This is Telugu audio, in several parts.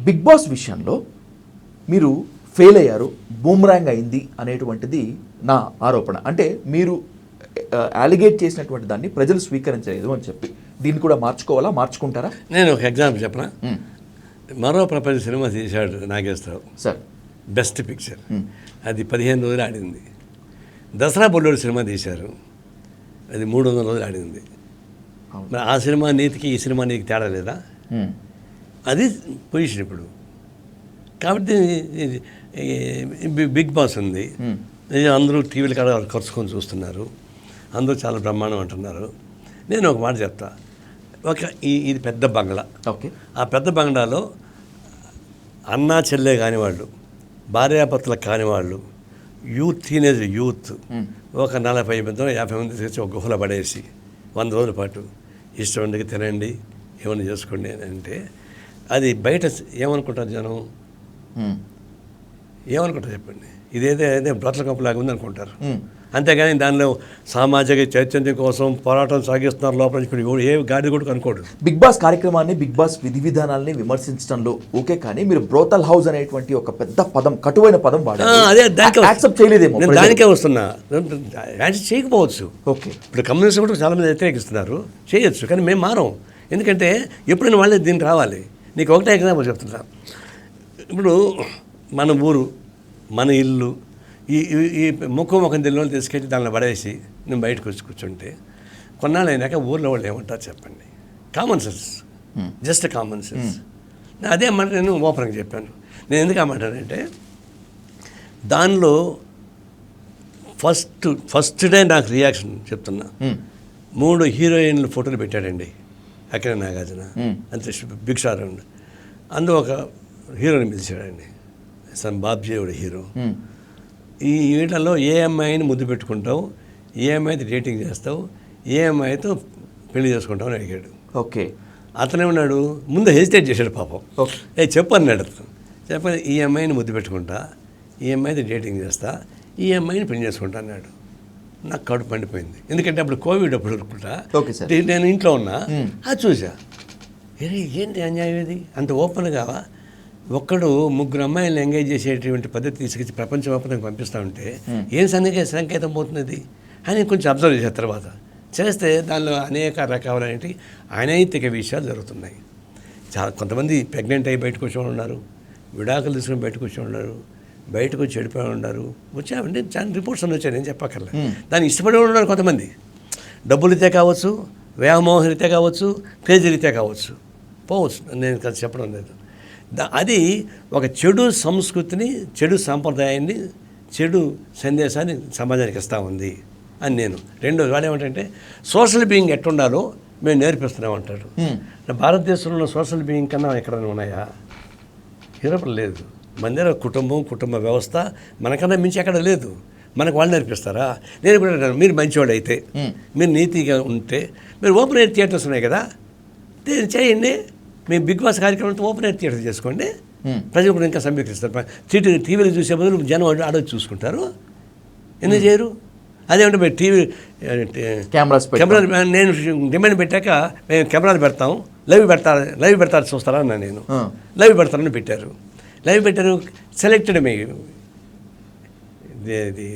బిగ్ బాస్ విషయంలో మీరు ఫెయిల్ అయ్యారు, బూమ్రాంగ్ అయింది అనేటువంటిది నా ఆరోపణ. అంటే మీరు అలిగేట్ చేసినటువంటి దాన్ని ప్రజలు స్వీకరించలేదు అని చెప్పి దీన్ని కూడా మార్చుకోవాలా, మార్చుకుంటారా? నేను ఒక ఎగ్జాంపుల్ చెప్పనా. మరో ప్రపంచ సినిమా తీశాడు నాగేశ్వరరావు సార్, బెస్ట్ పిక్చర్. అది 15 రోజులు ఆడింది. దసరా బుల్లోడు సినిమా తీశారు, అది 300 రోజులు ఆడింది. మరి ఆ సినిమా నీతికి ఈ సినిమా నీకు తేడా లేదా? అది పొజిషన్ ఇప్పుడు. కాబట్టి బిగ్ బాస్ ఉంది, అందరూ టీవీలు కాడ ఖర్చుకొని చూస్తున్నారు, అందరూ చాలా బ్రహ్మాండం అంటున్నారు. నేను ఒక మాట చెప్తా. ఇది పెద్ద బంగ్లా. ఓకే, ఆ పెద్ద బంగ్లాలో అన్నా చెల్లె కానివాళ్ళు, భార్యాభర్తలు కానివాళ్ళు, టీనేజ్ యూత్ ఒక 40 మంది 50 మంది తెచ్చి ఒక గుహలో పడేసి 100 రోజుల పాటు ఇష్టం ఉండగా తినండి, ఏమన్నా చేసుకోండి అని అంటే అది బయట ఏమనుకుంటారు జనం? ఏమనుకుంటారు చెప్పండి? ఇదేదో బ్రతల కంపులాగా ఉంది అనుకుంటారు. అంతేగాని దానిలో సామాజిక చైతన్యం కోసం పోరాటం సాగిస్తున్నారు లోపల ఏ గాడి కూడా అనుకోడు. బిగ్ బాస్ కార్యక్రమాన్ని, బిగ్ బాస్ విధి విధానాలని విమర్శించడంలో ఓకే, కానీ మీరు బ్రోతల్ హౌస్ అనేటువంటి ఒక పెద్ద పదం, కటువైన పదం వాడారు. అదే దానికి యాక్సెప్ట్ చేయలేదేమో. నేను దానికే వస్తున్నా. చేయకపోవచ్చు. ఓకే, ఇప్పుడు కమ్యూనిస్ట్ కూడా చాలామంది వ్యతిరేకిస్తున్నారు, చేయొచ్చు, కానీ మేము మారం. ఎందుకంటే ఎప్పుడైనా వాళ్ళే దీనికి రావాలి. నీకు ఒకటే ఎగ్జాంపుల్ చెప్తున్నా. ఇప్పుడు మన ఊరు, మన ఇల్లు, ఈ ముఖం తెల్లని తీసుకెళ్ళి దానిలో పడేసి నేను బయటకు వచ్చి కూర్చుంటే కొన్నాళ్ళు అయినాక ఊర్లో వాళ్ళు ఏమంటారు చెప్పండి? Common sense, just common sense. అదే మాట నేను ఓపెన్గా చెప్పాను. నేను ఎందుకు అమ్మంటానంటే దానిలో ఫస్ట్ డే నాకు రియాక్షన్ చెప్తున్నా. 3 హీరోయిన్లు ఫోటోలు పెట్టాడండి అక్కడ నాగార్జున, అంతే బిగ్ స్టార్ ఉండి. అందులో ఒక హీరోని పిలిచాడండి, బాబ్జీ ఒక హీరో. ఈ వీటిల్లో ఏ అమ్మాయిని ముద్దు పెట్టుకుంటావు, ఏ అమ్మాయితో డేటింగ్ చేస్తావు, ఏ అమ్మాయితో పెళ్లి చేసుకుంటావు అని అడిగాడు. ఓకే, అతనే ఉన్నాడు, ముందు హెజిటేట్ చేశాడు పాపం. చెప్పు అన్నాడు. చెప్పని ఈ అమ్మాయిని ముద్దు పెట్టుకుంటా, ఈ అమ్మాయితో డేటింగ్ చేస్తా, ఈ అమ్మాయిని పెళ్లి చేసుకుంటా అన్నాడు. నాకు కడుపు పండిపోయింది. ఎందుకంటే అప్పుడు కోవిడ్ అప్పుడు అనుకుంటా, నేను ఇంట్లో ఉన్నా, అది చూసా. ఏంటి అన్యాయం ఇది? అంత ఓపెన్గా ఒక్కడు 3 అమ్మాయిలను ఎంగేజ్ చేసేటువంటి పద్ధతి తీసుకొచ్చి ప్రపంచవ్యాప్తంగా పంపిస్తూ ఉంటే ఏం సంకేతం పోతున్నది అని కొంచెం అబ్జర్వ్ చేసిన తర్వాత చేస్తే దానిలో అనేక రకాలైన అనైతిక విషయాలు జరుగుతున్నాయి. కొంతమంది ప్రెగ్నెంట్ అయ్యి బయటకు వచ్చి ఉన్నారు, విడాకులు తీసుకుని బయటకు వచ్చి ఉన్నారు, బయటకు వచ్చి చెడిపోయి ఉన్నారు. వచ్చామంటే చాలా రిపోర్ట్స్ అన్నీ వచ్చాయి, నేను చెప్పక్కర్లే. దాన్ని ఇష్టపడే ఉన్నారు కొంతమంది, డబ్బులు రీతే కావచ్చు, వ్యామోహ రీతే కావచ్చు, క్రేజీ రీతే కావచ్చు, పోవచ్చు, నేను కదా చెప్పడం లేదు. అది ఒక చెడు సంస్కృతిని, చెడు సాంప్రదాయాన్ని, చెడు సందేశాన్ని సమాజానికి ఇస్తూ ఉంది అని నేను. రెండోది వాడేమంటే సోషల్ బీయింగ్ ఎట్టుండాలో మేము నేర్పిస్తున్నామంటాడు. భారతదేశంలో సోషల్ బీయింగ్ కన్నా ఎక్కడైనా ఉన్నాయా? యూరోప్లో లేదు. మన దగ్గర కుటుంబ వ్యవస్థ మనకన్నా మించి ఎక్కడ లేదు. మనకు వాళ్ళు నేర్పిస్తారా? నేను కూడా అంటాను, మీరు మంచివాడు అయితే, మీరు నీతిగా ఉంటే, మీరు ఓపెన్ ఎయిర్ థియేటర్స్ ఉన్నాయి కదా, చేయండి. మేము బిగ్ బాస్ కార్యక్రమంతో ఓపెన్ ఎయిర్ థియేటర్ చేసుకోండి, ప్రజలు కూడా ఇంకా సమీకరిస్తారు. టీవీలో చూసే బదులు జనం ఆడొచ్చి చూసుకుంటారు. ఎందుకు చేయరు? అదేమంటే మీరు కెమెరా నేను డిమాండ్ పెట్టాక మేము కెమెరాలు పెడతాం, లైవ్ పెడతారు చూస్తారా అన్నా. నేను లైవ్ పెడతారని పెట్టారు. లైవ్ పెట్టారు, సెలెక్టెడ్ ఇది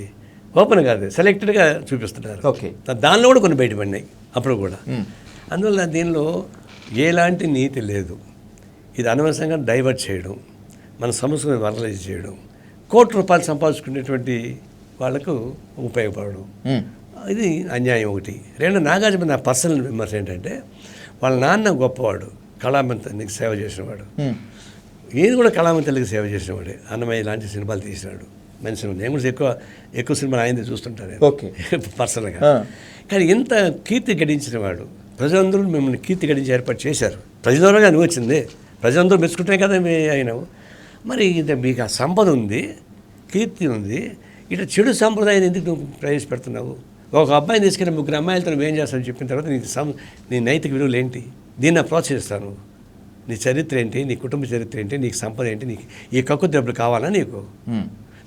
ఓపెన్ కాదు, సెలెక్టెడ్గా చూపిస్తున్నారు. ఓకే, దానిలో కూడా కొన్ని బయటపడినాయి అప్పుడు కూడా. అందువల్ల దీనిలో ఎలాంటి నీతి లేదు. ఇది అనవసరంగా డైవర్ట్ చేయడం, మన సంస్కృతిని వరలైజ్ చేయడం, ₹1,00,00,000 సంపాదించుకునేటువంటి వాళ్ళకు ఉపయోగపడడం, ఇది అన్యాయం ఒకటి. రెండు, నాగార్జున నా పర్సనల్ విమర్శ ఏంటంటే వాళ్ళ నాన్న గొప్పవాడు, కళామంత తల్లికి సేవ చేసినవాడు, ఈయన కూడా కళామంత తల్లికి సేవ చేసినవాడే. అన్నమయ్య లాంటి సినిమాలు తీసినాడు, మంచి సినిమా. నేను కూడా ఎక్కువ సినిమాలు ఆయనది చూస్తుంటాను పర్సనల్గా. కానీ ఇంత కీర్తి గడించిన వాడు, ప్రజలందరూ మిమ్మల్ని కీర్తి గడించి ఏర్పాటు చేశారు. ప్రజల ద్వారా నువ్వు వచ్చింది, ప్రజలందరూ మెచ్చుకుంటే కదా అయినావు. మరి మీకు ఆ సంపద ఉంది, కీర్తి ఉంది, ఇట్లా చెడు సాంప్రదాయాన్ని ఎందుకు నువ్వు ప్రవేశపెడుతున్నావు? ఒక అబ్బాయిని తీసుకెళ్ళి 3 అమ్మాయిలతో నువ్వేం చేస్తావు చెప్పిన తర్వాత నీ నైతిక విలువలు ఏంటి? దీన్ని ప్రోత్సహిస్తాను. నీ చరిత్ర ఏంటి, నీ కుటుంబ చరిత్ర ఏంటి, నీకు సంపద ఏంటి, నీకు ఈ కక్కు దెబ్బలు కావాలా నీకు?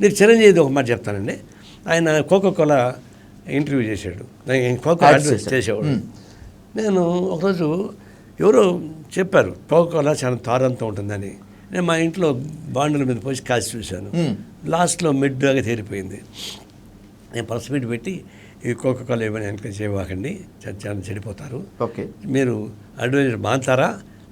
నీకు చిరంజీవి ఒక మాట చెప్తానండి. ఆయన కోకోకోలా ఇంటర్వ్యూ చేశాడు, కోకో అడ్వైస్ చేసేవాడు. నేను ఒకరోజు ఎవరో చెప్పారు కోకోకోలా చాలా తారంతో ఉంటుందని. నేను మా ఇంట్లో బాండుల మీద పోసి కాసి చూశాను. లాస్ట్లో మిడ్గా తేలిపోయింది. నేను ప్రెస్ మీట్ పెట్టి ఈ కోకోకోలా ఏమైనా ఎంకరేజ్ చేయవాకండి, చాలా చెడిపోతారు, ఓకే, మీరు అడ్వైజర్ మాంతారా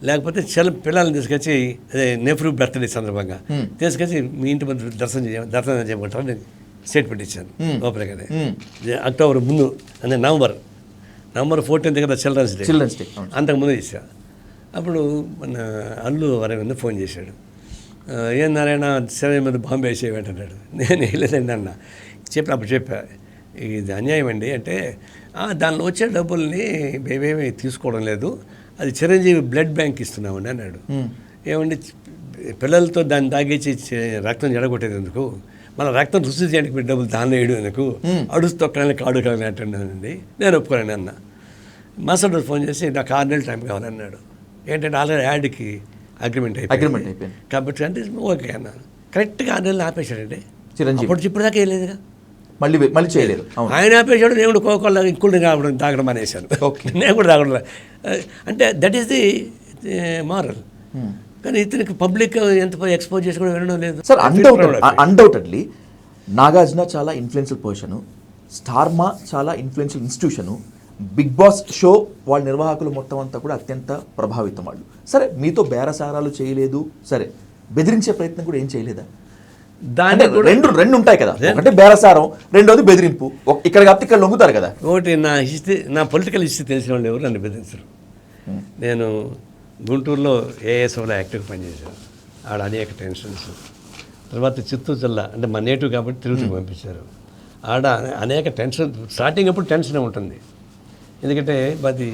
లేకపోతే పిల్లల్ని తీసుకొచ్చి అదే నెహ్రూ బర్త్డే సందర్భంగా తీసుకొచ్చి మీ ఇంటి ముందు దర్శనం చేయమంటారు నేను స్టేట్మెంట్ ఇచ్చాను లోపలిగానే. అక్టోబర్ ముందు అంటే నవంబర్ 14th కదా చిల్డ్రన్స్ డే, అంతకుముందు ఇచ్చా. అప్పుడు మన అల్లు అరవింద్ ఫోన్ చేశాడు, ఏం నారాయణ సెలవు మీద బాంబే వేసేవేంటన్నాడు. నేను వెళ్ళలేదండి అన్న. అప్పుడు చెప్పా, ఇది అన్యాయం అండి అంటే, దానిలో వచ్చే డబ్బుల్ని మేమేమి తీసుకోవడం లేదు, అది చిరంజీవి బ్లడ్ బ్యాంక్ ఇస్తున్నామండి అన్నాడు. ఏమండి పిల్లలతో దాన్ని తాగేసి రక్తం జడగొట్టేది ఎందుకు, మన రక్తం రుచి చేయడానికి మీరు డబ్బులు దాన్ని వేయడం ఎందుకు, అడుసు తొక్కడానికి కాడు కాదని అంటున్నానండి. నేను ఒప్పుకోలేను అన్న. మరుసటి రోజు ఫోన్ చేసి నాకు 6 నెలలు టైం కావాలన్నాడు. ఏంటంటే ఆల్రెడీ యాడ్కి అగ్రిమెంట్ అయిపోయింది కాబట్టి అంటే ఓకే అన్నాను. కరెక్ట్గా 6 నెలలు ఆపేశాడండి చిరంజీవి. అప్పుడు ఇప్పుడు దాకా వేయలేదుగా, మళ్ళీ చేయలేదు. ఆయన ఆపేశాడు, నేను కూడా కోకోలా ఇంకుల్ని తాగడం అనేసాను. నేను కూడా తాగడం అంటే దట్ ఈస్ ది మారల్. కానీ ఇతనికి పబ్లిక్ ఎంత ఎక్స్పోజ్ చేసి కూడా వినడం లేదు సార్. అన్డౌటెడ్లీ నాగార్జున చాలా ఇన్ఫ్లుయెన్షియల్ పొజిషను, స్టార్మా చాలా influential institution, Bigg Boss show వాళ్ళ నిర్వాహకులు మొత్తం అంతా కూడా అత్యంత ప్రభావితం వాళ్ళు. సరే మీతో బేరసారాలు చేయలేదు, సరే బెదిరించే ప్రయత్నం కూడా ఏం చేయలేదా? దాని రెండు ఉంటాయి కదా, ఒకటి బేరసారం, రెండోది బెదిరింపు. ఇక్కడ కాబట్టి ఇక్కడ లొంగుతారు కదా. ఒకటి నా పొలిటికల్ హిస్టరీ తెలిసిన వాళ్ళు ఎవరు నన్ను బెదిరించరు. నేను గుంటూరులో ఏఎస్ఎఫ్లో యాక్టివ్గా పనిచేశాను, ఆడ అనేక టెన్షన్స్. తర్వాత చిత్తూరు జిల్లా అంటే మా నేటివ్ కాబట్టి తిరుపతికి పంపించారు, ఆడ అనేక టెన్షన్. స్టార్టింగ్ అప్పుడు టెన్షనే ఉంటుంది, ఎందుకంటే అది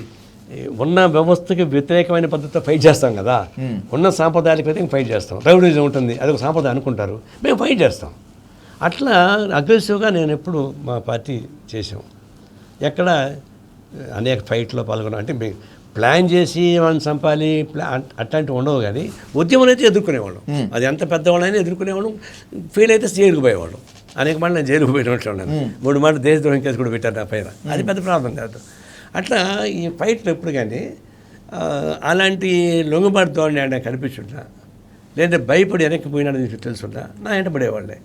ఉన్న వ్యవస్థకి వ్యతిరేకమైన పద్ధతితో ఫైట్ చేస్తాం కదా. ఉన్న సాంప్రదాయాలకు వ్యతిరేకంగా ఫైట్ చేస్తాం. రౌడీజం ఉంటుంది, అదొక సాంప్రదాయం అనుకుంటారు, మేము ఫైట్ చేస్తాం. అట్లా అగ్రెసివ్గా నేను ఎప్పుడు మా పార్టీ చేసాం. ఎక్కడ అనేక ఫైట్లో పాల్గొన్నాం. అంటే ప్లాన్ చేసి వాళ్ళని చంపాలి అట్లాంటివి ఉండవు, కానీ ఉద్యమం అయితే ఎదుర్కొనేవాళ్ళం. అది ఎంత పెద్దవాళ్ళైనా ఎదుర్కొనేవాళ్ళం. ఫెయిల్ అయితే జైలుకు పోయేవాళ్ళం. అనేక మాట నేను జైలుకు పోయినట్టు 3 మాటలు దేశద్రోహం కేసు కూడా పెట్టారు నా పైన. అది పెద్ద ప్రాబ్లం కాదు. అట్లా ఈ ఫైట్లు ఎప్పుడు కానీ అలాంటి లొంగుబాటు ధోరణి ఆయన కనిపించుంటా, లేదంటే భయపడి వెనక్కి పోయినాడని మీకు తెలుసుంటా నా వెంట పడేవాళ్ళే.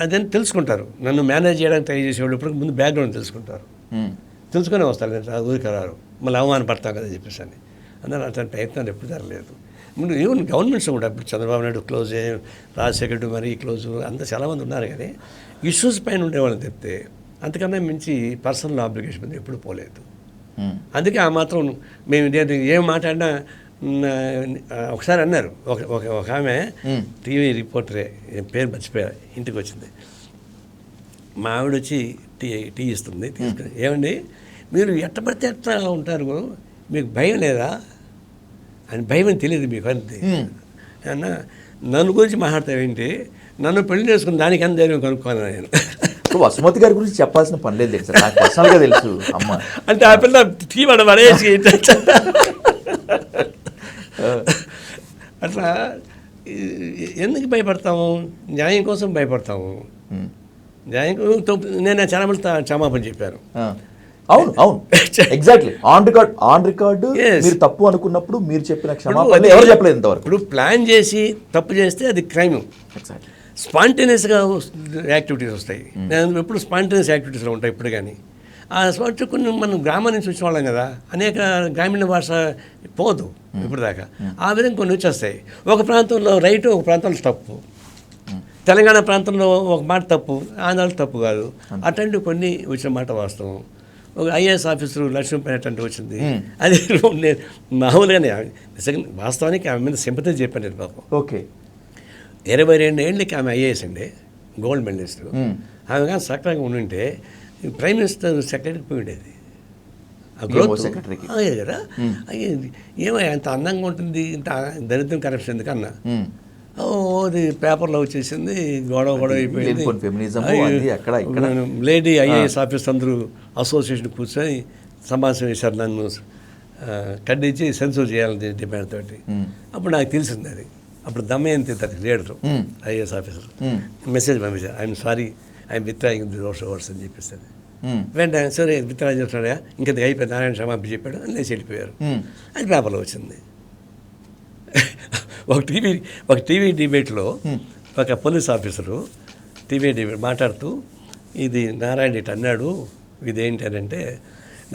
అదని తెలుసుకుంటారు, నన్ను మేనేజ్ చేయడానికి ట్రై చేసేవాళ్ళు ఇప్పుడు ముందు బ్యాక్గ్రౌండ్ తెలుసుకుంటారు, తెలుసుకొని వస్తారు. నేను ఊరికి రారు, మళ్ళీ అవమానపడతాం కదా చెప్పేసి అని అన్నారు. అట్లాంటి ప్రయత్నాలు ఎప్పుడు జరగలేదు. ముందు ఈవెన్ గవర్నమెంట్స్ కూడా ఇప్పుడు చంద్రబాబు నాయుడు క్లోజ్, రాజశేఖర్ రెడ్డి మరీ క్లోజ్, అంతా చాలామంది ఉన్నారు. కానీ ఇష్యూస్ పైన ఉండేవాళ్ళని చెప్తే అంతకన్నా మించి పర్సనల్ ఆబ్లిగేషన్ మీద ఎప్పుడు పోలేదు. అందుకే ఆ మాత్రం మేము ఏం మాట్లాడినా ఒకసారి అన్నారు, ఒక ఆమె టీవీ రిపోర్టరే, పేరు మర్చిపోయా, ఇంటికి వచ్చింది. మా ఆవిడ వచ్చి టీ ఇస్తుంది, తీసుకుని ఏమండి మీరు ఎట్టబడితే ఎట్లా ఉంటారు, మీకు భయం లేదా అని. భయం అని తెలియదు మీకు అంతే అన్న. నన్ను గురించి మాట్లాడతావేంటి, నన్ను పెళ్లి చేసుకుని దానికి ఎంత ధైర్యం కనుక్కోను నేను. వసుమతి గారి గురించి చెప్పాల్సిన పని లేదు సార్, నాకు పర్సనల్గా తెలుసు అమ్మ. అంటే ఆ పిల్ల టీ మనం పడేసి అట్లా ఎందుకు భయపడతాము, న్యాయం కోసం భయపడతాము. న్యాయం నేను చాలా మంది క్షమాపణ చెప్పాను. అవును ఎగ్జాక్ట్లీ ఆన్ రికార్డ్ మీరు తప్పు అనుకున్నప్పుడు మీరు చెప్పిన క్షమాపణ ఎవరు చెప్పలేదు ఇంతవరకు. ఇప్పుడు ప్లాన్ చేసి తప్పు చేస్తే అది క్రైమ్. స్పాంటేనియస్గా యాక్టివిటీస్ వస్తాయి. నేను ఎప్పుడు స్పాంటేనియస్ యాక్టివిటీస్లో ఉంటాయి ఇప్పుడు. కానీ ఆ స్పాట్ కొన్ని మనం గ్రామం నుంచి వచ్చిన వాళ్ళం కదా, అనేక గ్రామీణ భాష పోదు ఇప్పుడు దాకా. ఆ విధంగా కొన్ని వచ్చేస్తాయి. ఒక ప్రాంతంలో రైట్, ఒక ప్రాంతంలో తప్పు. తెలంగాణ ప్రాంతంలో ఒక మాట తప్పు, ఆంధ్రాలో తప్పు కాదు. అట్లాంటివి కొన్ని వచ్చిన మాట వాస్తవం. ఒక ఐఏఎస్ ఆఫీసరు లక్ష్మీపై అట్లాంటి వచ్చింది, అది నేను మామూలుగానే వాస్తవానికి ఆమె మీద సింపతి చెప్పాను నేను పాపం. ఓకే, 22 ఏళ్ళకి ఆమె ఐఏఎస్ అండి, గోల్డ్ మెడలిస్ట్. ఆమె కానీ సక్రమంగా ఉండుంటే ప్రైమ్ మినిస్టర్ సెక్రటరీకి పోయి ఉండేది. అదే కదా, ఏమో అంత అందంగా ఉంటుంది, ఇంత దరిద్రం కరప్షన్ ఎందుకన్నా. అది పేపర్లో వచ్చేసింది, గొడవ అయిపోయింది. లేడీ ఐఏఎస్ ఆఫీస్ అందరూ అసోసియేషన్ కూర్చొని సమావేశం వేశారు, నన్ను ఖండించి సెన్సూర్ చేయాలని డిమాండ్ తోటి. అప్పుడు నాకు తెలిసింది అది. అప్పుడు దమయంతి తనకి లీడరు ఐఏఎస్ ఆఫీసర్ మెసేజ్ పంపించారు, I'm sorry, I'm withdrawing the words అని చెప్పేసి. వెంటనే సరే విత్డ్రా చేస్తున్నాడా, ఇంకా అయిపోయింది, నారాయణ క్షమాపణ చెప్పాడు, లేచి వెళ్ళిపోయారు. అది పేపర్లో వచ్చింది. ఒక టీవీ డిబేట్లో ఒక పోలీస్ ఆఫీసరు టీవీ డిబేట్ మాట్లాడుతూ ఇది నారాయణ ఇటు అన్నాడు, ఇదేంటి అని అంటే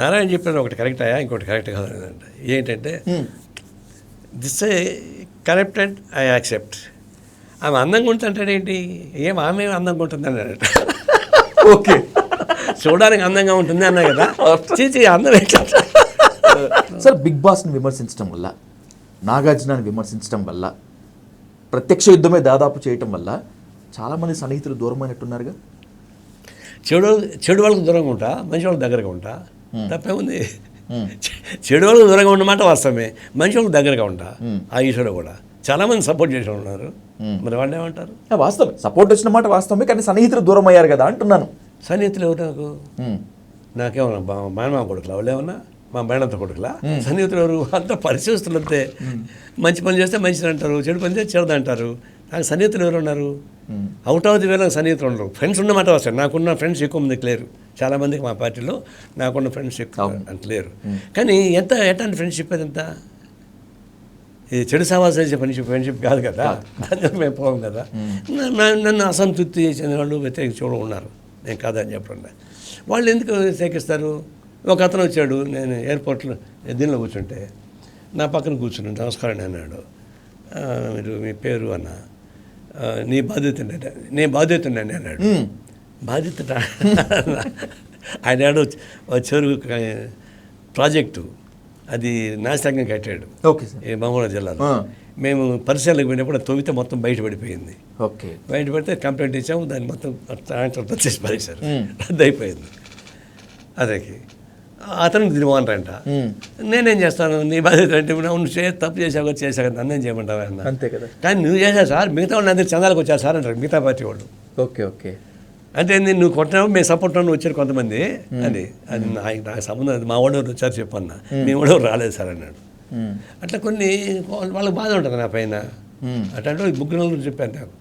నారాయణ చెప్పిన ఒకటి కరెక్ట్ అయ్యా, ఇంకోటి కరెక్ట్ కాదంట. ఏంటంటే దిస్ కరెక్టెడ్ ఐ యాక్సెప్ట్. ఆమె అందంగా ఉంటుంటాడేంటి, ఏం ఆమె అందంగా ఉంటుంది అన్నాడట. ఓకే, చూడడానికి అందంగా ఉంటుంది అన్నా కదా, చీచి అందం ఎట్లా. సార్ బిగ్ బాస్ని విమర్శించడం వల్ల, నాగార్జునని విమర్శించడం వల్ల, ప్రత్యక్ష యుద్ధమే దాదాపు చేయటం వల్ల చాలామంది సన్నిహితులు దూరమైనట్టున్నారుగా. చెడు వాళ్ళకి దూరంగా ఉంటా, మంచి వాళ్ళకి దగ్గరగా ఉంటా, తప్పేముంది. చెడు వాళ్ళకి దూరంగా ఉన్నమాట వాస్తవమే, మంచి వాళ్ళకి దగ్గరగా ఉంటా. ఆ ఈశ్వరు కూడా చాలామంది సపోర్ట్ చేసి ఉన్నారు, మరి వాళ్ళు ఏమంటారు? వాస్తవమే, సపోర్ట్ వచ్చిన మాట వాస్తవమే, కానీ సన్నిహితులు దూరం అయ్యారు కదా అంటున్నాను. సన్నిహితులు ఎవరు నాకు? నాకేమన్నా మానవ కొడుకులా వాళ్ళు ఏమన్నా మా మేడంతో కొడుకులా? సన్నిహితులు ఎవరు? అంతా పరిశీలిస్తులు అంతే. మంచి పని చేస్తే మంచిది అంటారు, చెడు పని చేస్తే చెడుది అంటారు. నాకు సన్నిహితులు ఎవరు ఉన్నారు? అవుట్ ఆఫ్ ది వే నాకు సన్నిహితులు ఉండరు. ఫ్రెండ్స్ ఉన్నమాట వస్తారు. నాకున్న ఫ్రెండ్స్ ఎక్కువ మందికి లేరు, చాలామందికి మా పార్టీలో నాకున్న ఫ్రెండ్స్ ఎక్కువ అంత లేరు. కానీ ఎట్లాంటి ఫ్రెండ్షిప్ అది ఎంత? ఇది చెడు సవాసాలు చేసే ఫ్రెండ్షిప్ కాదు కదా, దాని మేము పోం కదా. నన్ను అసంతృప్తి చెందిన వాళ్ళు వ్యతిరేకించడం ఉన్నారు, నేను కాదని చెప్పండి. వాళ్ళు ఎందుకు వ్యతిరేకిస్తారు? ఒక అతను వచ్చాడు, నేను ఎయిర్పోర్ట్లో దీనిలో కూర్చుంటే నా పక్కన కూర్చుని నమస్కారం అన్నాడు. మీరు మీ పేరు అన్న, నీ బాధ్యత నేను బాధ్యతండి అన్నాడు. బాధ్యత ఆయన చెరువు ప్రాజెక్టు అది నాశనంగా కట్టాడు. Okay sir. ఈ మహబూబా జిల్లాలో మేము పరిశీలనకు పోయినప్పుడు తవ్వితే మొత్తం బయట పడిపోయింది. ఓకే, బయట పడితే కంప్లైంట్ ఇచ్చాము, దాన్ని మొత్తం ట్రాక్టర్తో చేసి పడేశారు, రద్దు అయిపోయింది. అదే అతను తినవాలంట. నేనేం చేస్తాను, నీ బాధ్యత అంటే నువ్వు తప్పు చేసావు కదా, నన్నేం చేయమంటావా అన్న. అంతే కదా. కానీ నువ్వు చేసావు సార్, మిగతా వాళ్ళు అందరికి చందాలకు వచ్చారు సార్ అంటారు మిగతా పార్టీ వాళ్ళు. ఓకే ఓకే, అంటే నువ్వు కొట్టినావు, మేము సపోర్ట్ వచ్చారు కొంతమంది అని. అది నాకు సంబంధం లేదు, మా వాడు వచ్చారు చెప్పన్న, మీ వాడు రాలేదు సార్ అన్నాడు. అట్లా కొన్ని వాళ్ళకి బాధ ఉంటుంది నా పైన. అట్లాంటి ముగ్గురు నలుగురు చెప్పాను నాకు,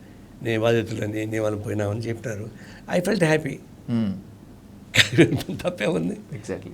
నీ బాధ్యతలని నీ వాళ్ళు పోయినామని చెప్పారు. I felt happy. తప్పే ఉంది. ఎగ్జాక్ట్లీ.